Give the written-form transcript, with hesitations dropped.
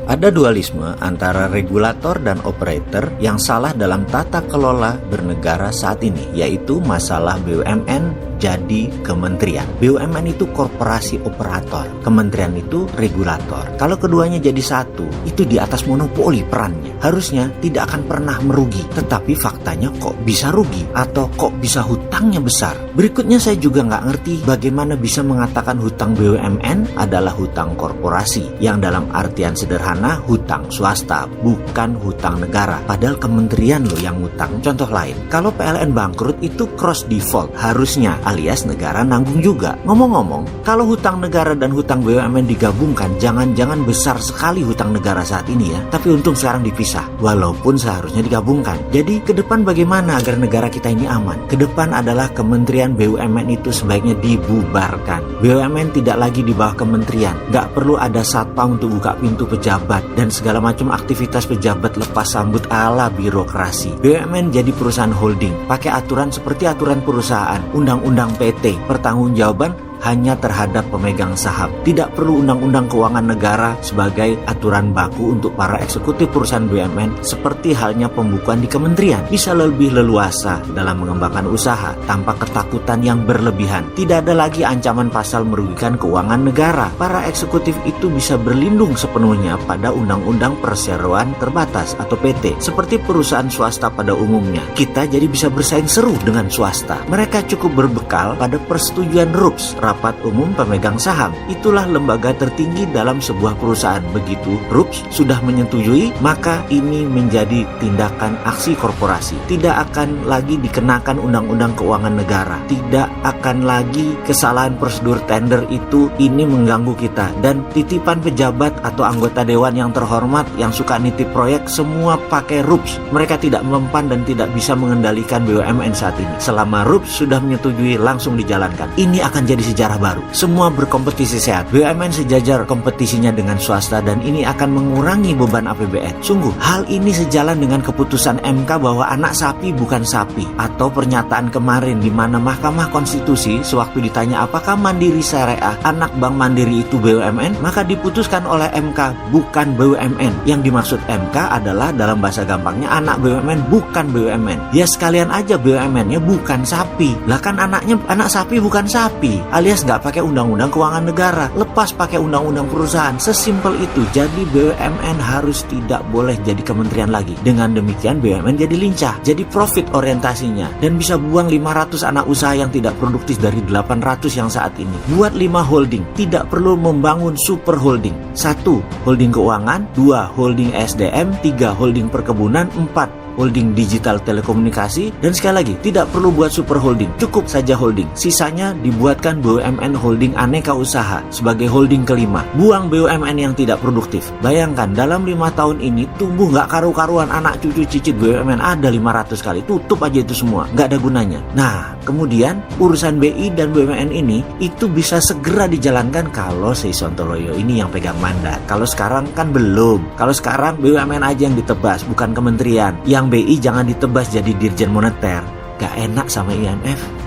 Ada dualisme antara regulator dan operator yang salah dalam tata kelola bernegara saat ini, yaitu masalah BUMN jadi kementerian. BUMN itu korporasi operator, kementerian itu regulator. Kalau keduanya jadi satu, itu di atas monopoli perannya. Harusnya tidak akan pernah merugi, tetapi faktanya kok bisa rugi atau kok bisa hutangnya besar. Berikutnya saya juga nggak ngerti bagaimana bisa mengatakan hutang BUMN adalah hutang korporasi, yang dalam artian sederhana hutang swasta, bukan hutang negara. Padahal kementerian loh yang hutang. Contoh lain, kalau PLN bangkrut itu cross default, harusnya alias negara nanggung juga. Ngomong-ngomong, kalau hutang negara dan hutang BUMN digabungkan, jangan-jangan besar sekali hutang negara saat ini ya. Tapi untung sekarang dipisah, walaupun seharusnya digabungkan. Jadi ke depan bagaimana agar negara kita ini aman? Ke depan adalah kementerian BUMN itu sebaiknya dibubarkan. BUMN tidak lagi di bawah kementerian. Nggak perlu ada satpam untuk buka pintu pejabat dan segala macam aktivitas pejabat lepas sambut ala birokrasi. BUMN jadi perusahaan holding, pakai aturan seperti aturan perusahaan, undang-undang PT, pertanggungjawaban hanya terhadap pemegang saham. Tidak perlu undang-undang keuangan negara sebagai aturan baku untuk para eksekutif perusahaan BUMN, seperti halnya pembukuan di kementerian. Bisa lebih leluasa dalam mengembangkan usaha tanpa ketakutan yang berlebihan. Tidak ada lagi ancaman pasal merugikan keuangan negara. Para eksekutif itu bisa berlindung sepenuhnya pada undang-undang perseroan terbatas atau PT, seperti perusahaan swasta pada umumnya. Kita jadi bisa bersaing seru dengan swasta. Mereka cukup berbekal pada persetujuan RUPS, Rapat Umum Pemegang Saham. Itulah lembaga tertinggi dalam sebuah perusahaan. Begitu RUPS sudah menyetujui, maka ini menjadi tindakan aksi korporasi. Tidak akan lagi dikenakan undang-undang keuangan negara. Tidak akan lagi kesalahan prosedur tender itu ini mengganggu kita. Dan titipan pejabat atau anggota dewan yang terhormat yang suka nitip proyek semua pakai RUPS. Mereka tidak mempan dan tidak bisa mengendalikan BUMN saat ini. Selama RUPS sudah menyetujui, langsung dijalankan. Ini akan jadi sejarah baru. Semua berkompetisi sehat. BUMN sejajar kompetisinya dengan swasta dan ini akan mengurangi beban APBN. Sungguh, hal ini sejalan dengan keputusan MK bahwa anak sapi bukan sapi, atau pernyataan kemarin di mana Mahkamah Konstitusi sewaktu ditanya apakah Mandiri Syariah anak Bank Mandiri itu BUMN, maka diputuskan oleh MK bukan BUMN. Yang dimaksud MK adalah dalam bahasa gampangnya anak BUMN bukan BUMN. Ya sekalian aja BUMN-nya bukan sapi. Lah kan anaknya anak sapi bukan sapi. Alias nggak pakai undang-undang keuangan negara, lepas pakai undang-undang perusahaan. Sesimpel itu. Jadi BUMN harus tidak boleh jadi kementerian lagi. Dengan demikian BUMN jadi lincah, jadi profit orientasinya, dan bisa buang 500 anak usaha yang tidak produktif dari 800 yang saat ini. Buat 5 holding, tidak perlu membangun super holding. 1. Holding keuangan, 2. Holding SDM, 3. Holding perkebunan, 4. Holding digital telekomunikasi, dan sekali lagi tidak perlu buat super holding, cukup saja holding. Sisanya dibuatkan BUMN holding aneka usaha sebagai holding kelima. Buang BUMN yang tidak produktif. Bayangkan dalam 5 tahun ini tumbuh nggak karu-karuan, anak cucu cicit BUMN ada 500 kali. Tutup aja itu semua, nggak ada gunanya. Nah kemudian urusan BI dan BUMN ini itu bisa segera dijalankan kalau si Sontoloyo ini yang pegang mandat. Kalau sekarang kan belum. Kalau sekarang BUMN aja yang ditebas, bukan kementerian. Yang BI jangan ditebas jadi dirjen moneter. Gak enak sama IMF.